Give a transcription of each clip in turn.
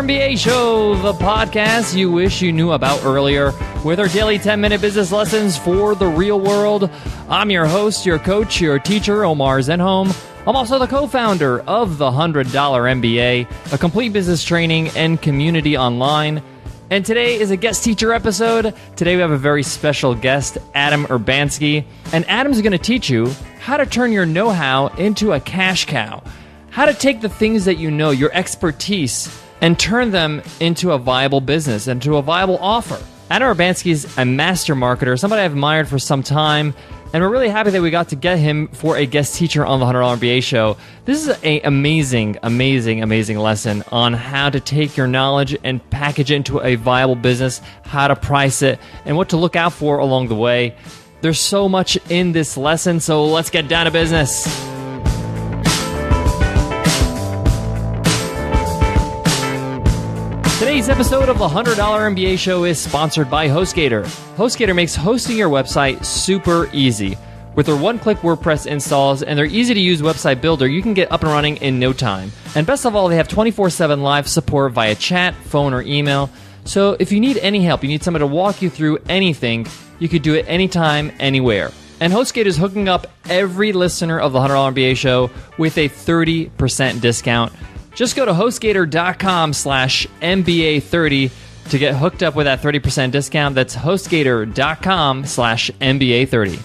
MBA Show, the podcast you wish you knew about earlier, with our daily 10-minute business lessons for the real world. I'm your host, your coach, your teacher, Omar Zenhom. I'm also the co-founder of the $100 MBA, a complete business training and community online. And today is a guest teacher episode. Today we have a very special guest, Adam Urbanski. And Adam's going to teach you how to turn your know-how into a cash cow. How to take the things that you know, your expertise, and turn them into a viable business, into a viable offer. Adam Urbanski is a master marketer, somebody I've admired for some time, and we're really happy that we got to get him for a guest teacher on the $100 MBA Show. This is an amazing lesson on how to take your knowledge and package it into a viable business, how to price it, and what to look out for along the way. There's so much in this lesson, so let's get down to business. Today's episode of the $100 MBA Show is sponsored by HostGator. HostGator makes hosting your website super easy. With their one-click WordPress installs and their easy-to-use website builder, you can get up and running in no time. And best of all, they have 24/7 live support via chat, phone, or email. So if you need any help, you need someone to walk you through anything, you could do it anytime, anywhere. And HostGator is hooking up every listener of the $100 MBA Show with a 30% discount. Just go to HostGator.com/MBA30 to get hooked up with that 30% discount. That's HostGator.com/MBA30.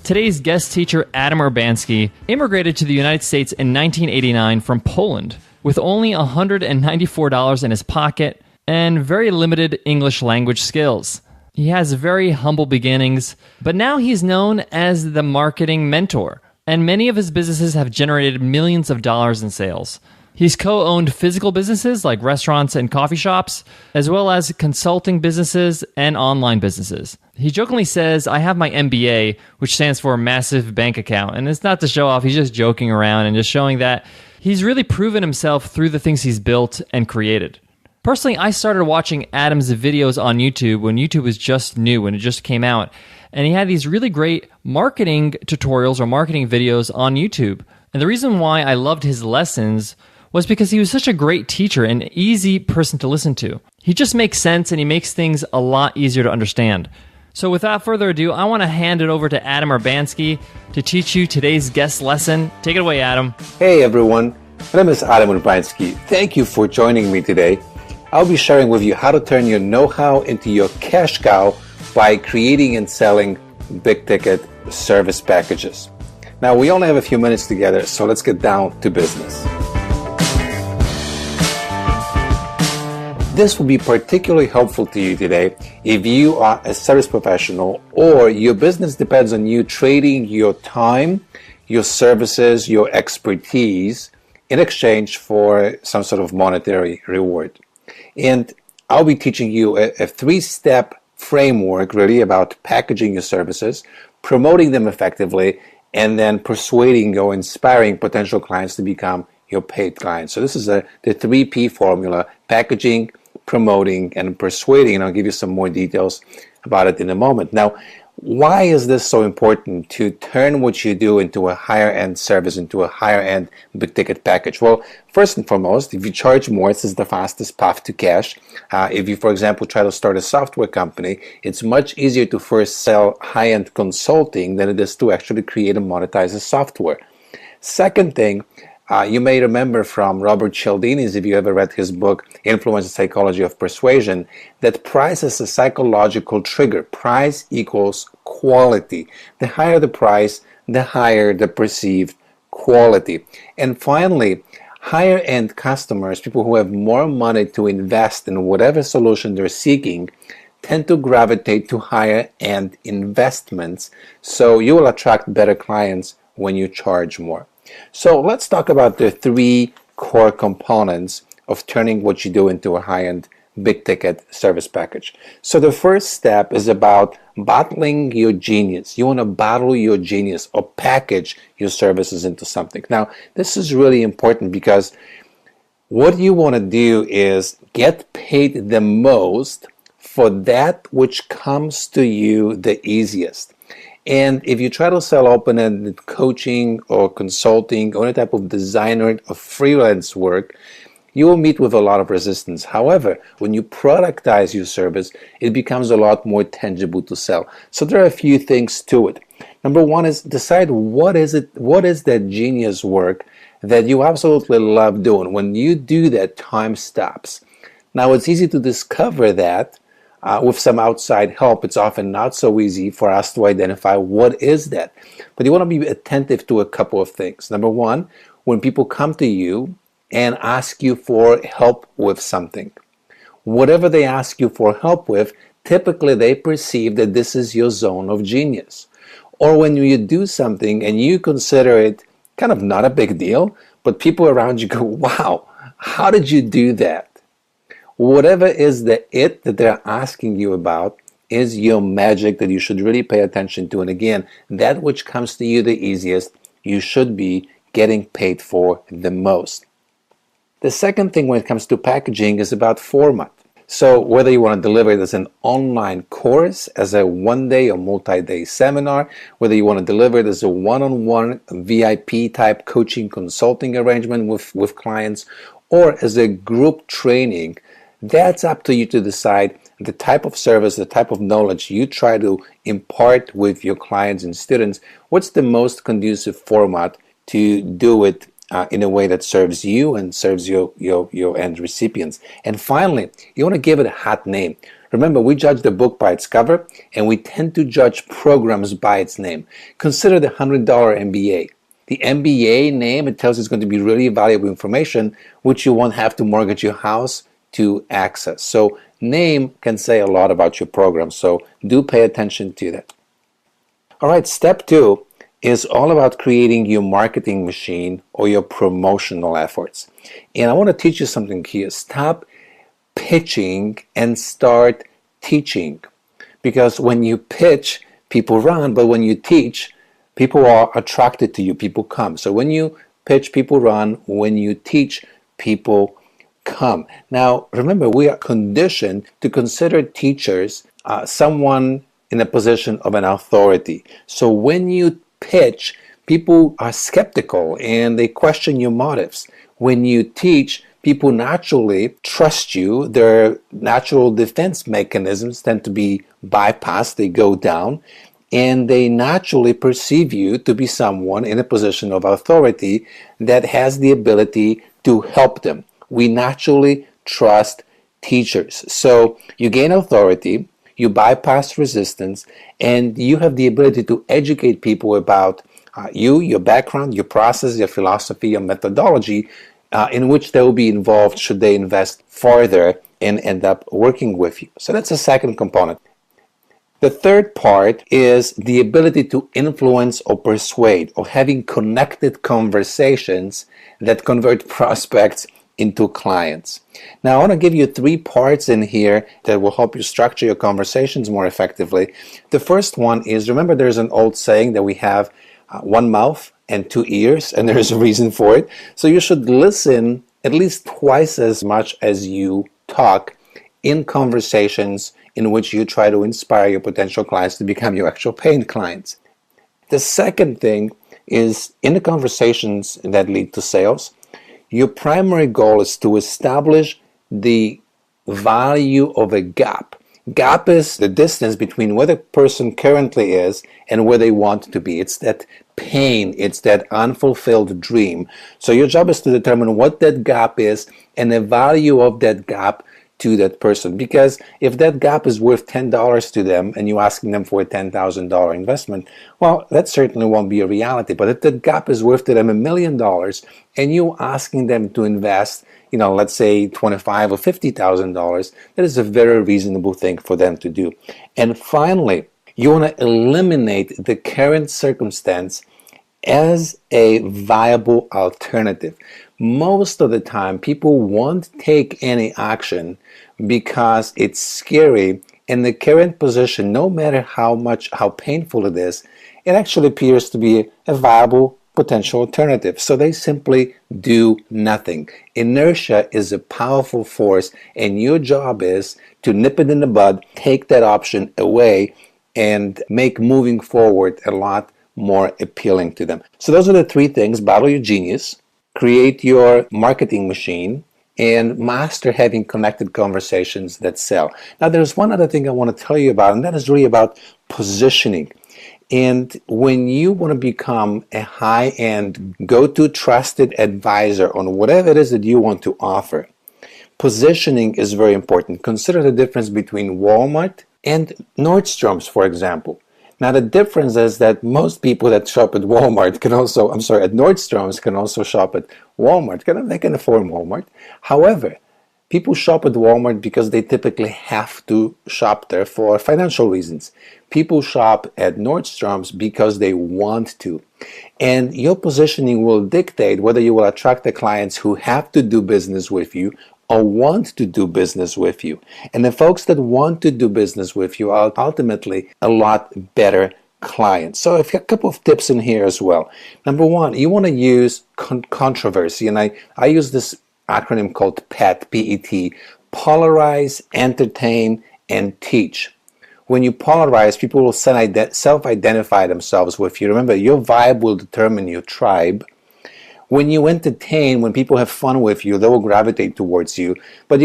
Today's guest teacher, Adam Urbanski, immigrated to the United States in 1989 from Poland with only $194 in his pocket and very limited English language skills. He has very humble beginnings, but now he's known as the marketing mentor, and many of his businesses have generated millions of dollars in sales. He's co-owned physical businesses like restaurants and coffee shops, as well as consulting businesses and online businesses. He jokingly says, I have my MBA, which stands for Massive Bank Account. And it's not to show off, he's just joking around and just showing that he's really proven himself through the things he's built and created. Personally, I started watching Adam's videos on YouTube when YouTube was just new, when it just came out. And he had these really great marketing tutorials or marketing videos on YouTube. And the reason why I loved his lessons was because he was such a great teacher and easy person to listen to. He just makes sense and he makes things a lot easier to understand. So without further ado, I want to hand it over to Adam Urbanski to teach you today's guest lesson. Take it away, Adam. Hey everyone, my name is Adam Urbanski. Thank you for joining me today. I'll be sharing with you how to turn your know-how into your cash cow by creating and selling big-ticket service packages. Now, we only have a few minutes together, so let's get down to business. This will be particularly helpful to you today if you are a service professional or your business depends on you trading your time, your services, your expertise in exchange for some sort of monetary reward. And I'll be teaching you a three-step framework really about packaging your services, promoting them effectively, and then persuading or inspiring potential clients to become your paid clients. So this is the 3P formula: packaging, promoting, and persuading, and I'll give you some more details about it in a moment. Now, why is this so important to turn what you do into a higher end service, into a higher end big ticket package? Well, first and foremost, if you charge more, this is the fastest path to cash. If you, for example, try to start a software company, it's much easier to first sell high-end consulting than it is to actually create and monetize a software. Second thing, you may remember from Robert Cialdini's, if you ever read his book, Influence and Psychology of Persuasion, that price is a psychological trigger. Price equals quality. The higher the price, the higher the perceived quality. And finally, higher end customers, people who have more money to invest in whatever solution they're seeking, tend to gravitate to higher end investments. So you will attract better clients when you charge more. So let's talk about the three core components of turning what you do into a high-end big-ticket service package. So the first step is about bottling your genius. You want to bottle your genius or package your services into something. Now, this is really important because what you want to do is get paid the most for that which comes to you the easiest. And if you try to sell open-ended coaching or consulting or any type of designer or freelance work, you will meet with a lot of resistance. However, when you productize your service, it becomes a lot more tangible to sell. So there are a few things to it. Number one is decide what is that genius work that you absolutely love doing. When you do that, time stops. Now, it's easy to discover that with some outside help. It's often not so easy for us to identify what is that. But you want to be attentive to a couple of things. Number one, when people come to you and ask you for help with something, whatever they ask you for help with, typically they perceive that this is your zone of genius. Or when you do something and you consider it kind of not a big deal, but people around you go, wow, how did you do that? Whatever is the it that they're asking you about is your magic that you should really pay attention to. And again, that which comes to you the easiest, you should be getting paid for the most. The second thing when it comes to packaging is about format. So whether you want to deliver it as an online course, as a one-day or multi-day seminar, whether you want to deliver it as a one-on-one VIP type coaching consulting arrangement with clients, or as a group training, that's up to you to decide the type of service, the type of knowledge you try to impart with your clients and students. What's the most conducive format to do it in a way that serves you and serves your end recipients? And finally, you want to give it a hot name. Remember, we judge the book by its cover, and we tend to judge programs by its name. Consider the $100 MBA. The MBA name, it tells you it's going to be really valuable information, which you won't have to mortgage your house to access. So name can say a lot about your program, so do pay attention to that. All right, step 2 is all about creating your marketing machine or your promotional efforts. And I want to teach you something here. Stop pitching and start teaching. Because when you pitch, people run, but when you teach, people are attracted to you, people come. So when you pitch, people run. When you teach, people come. Now, remember, we are conditioned to consider teachers someone in a position of an authority. So when you pitch, people are skeptical and they question your motives. When you teach, people naturally trust you. Their natural defense mechanisms tend to be bypassed, they go down, and they naturally perceive you to be someone in a position of authority that has the ability to help them. We naturally trust teachers. So you gain authority, you bypass resistance, and you have the ability to educate people about you, your background, your process, your philosophy, your methodology, in which they will be involved should they invest further and end up working with you. So that's the second component. The third part is the ability to influence or persuade, or having connected conversations that convert prospects into clients. Now, I want to give you 3 parts in here that will help you structure your conversations more effectively. The first one is, remember, there's an old saying that we have one mouth and 2 ears, and there's a reason for it. So you should listen at least twice as much as you talk in conversations in which you try to inspire your potential clients to become your actual paying clients. The second thing is, in the conversations that lead to sales, your primary goal is to establish the value of a gap. Gap is the distance between where the person currently is and where they want to be. It's that pain, it's that unfulfilled dream. So your job is to determine what that gap is and the value of that gap to that person. Because if that gap is worth $10 to them and you're asking them for a $10,000 investment, well, that certainly won't be a reality. But if that gap is worth to them $1 million and you're asking them to invest, let's say $25,000 or $50,000, that is a very reasonable thing for them to do. And finally, you want to eliminate the current circumstance as a viable alternative. Most of the time, people won't take any action because it's scary. In the current position, no matter how painful it is, it actually appears to be a viable potential alternative. So they simply do nothing. Inertia is a powerful force, and your job is to nip it in the bud, take that option away, and make moving forward a lot more appealing to them. So those are the 3 things: battle your genius, create your marketing machine, and master having connected conversations that sell. Now, there's one other thing I want to tell you about, and that is really about positioning. And when you want to become a high-end, go-to trusted advisor on whatever it is that you want to offer, positioning is very important. Consider the difference between Walmart and Nordstrom's, for example. Now, the difference is that most people that shop at Walmart can also, at Nordstrom's can also shop at Walmart. They can afford Walmart. However, people shop at Walmart because they typically have to shop there for financial reasons. People shop at Nordstrom's because they want to. And your positioning will dictate whether you will attract the clients who have to do business with you or want to do business with you. And the folks that want to do business with you are ultimately a lot better clients. So I've got a couple of tips in here as well. Number one, you want to use controversy. And I use this acronym called PET, P-E-T, polarize, entertain, and teach. When you polarize, people will self-identify themselves with you. Remember, your vibe will determine your tribe. When you entertain, when people have fun with you, they will gravitate towards you. But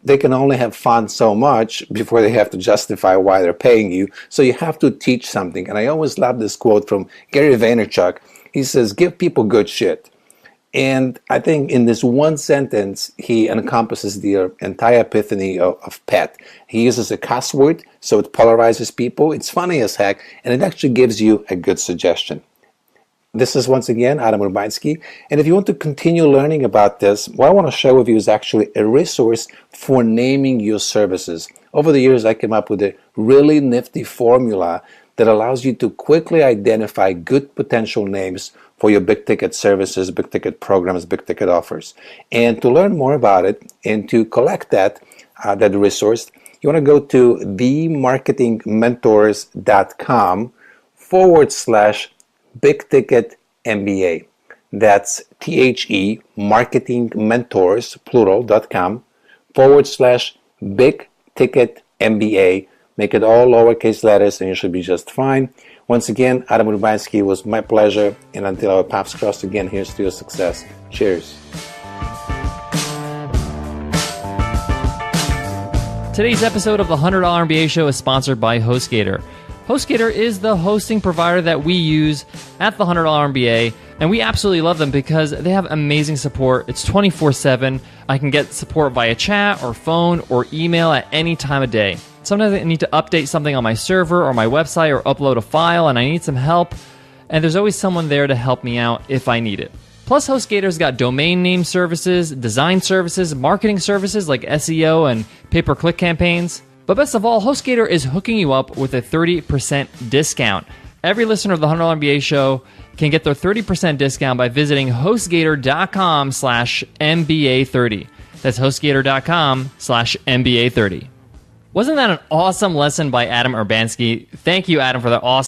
they can only have fun so much before they have to justify why they're paying you. So you have to teach something. And I always love this quote from Gary Vaynerchuk. He says, give people good shit. And I think in this one sentence, he encompasses the entire epiphany of PET. He uses a cuss word, so it polarizes people. It's funny as heck, and it actually gives you a good suggestion. This is once again Adam Urbanski, and if you want to continue learning about this, what I want to share with you is actually a resource for naming your services. Over the years, I came up with a really nifty formula that allows you to quickly identify good potential names for your big ticket services, big ticket programs, big ticket offers. And to learn more about it and to collect that resource, you want to go to themarketingmentors.com/big ticket MBA. That's THE Marketing Mentors, plural.com/big ticket MBA. Make it all lowercase letters and you should be just fine. Once again, Adam Urbanski, it was my pleasure. And until our paths cross again, here's to your success. Cheers. Today's episode of the $100 MBA Show is sponsored by HostGator. HostGator is the hosting provider that we use at the $100 MBA, and we absolutely love them because they have amazing support. It's 24/7. I can get support via chat or phone or email at any time of day. Sometimes I need to update something on my server or my website or upload a file and I need some help, and there's always someone there to help me out if I need it. Plus, HostGator's got domain name services, design services, marketing services like SEO and pay-per-click campaigns. But best of all, HostGator is hooking you up with a 30% discount. Every listener of the $100 MBA Show can get their 30% discount by visiting HostGator.com/MBA30. That's HostGator.com/MBA30. Wasn't that an awesome lesson by Adam Urbanski? Thank you, Adam, for that awesome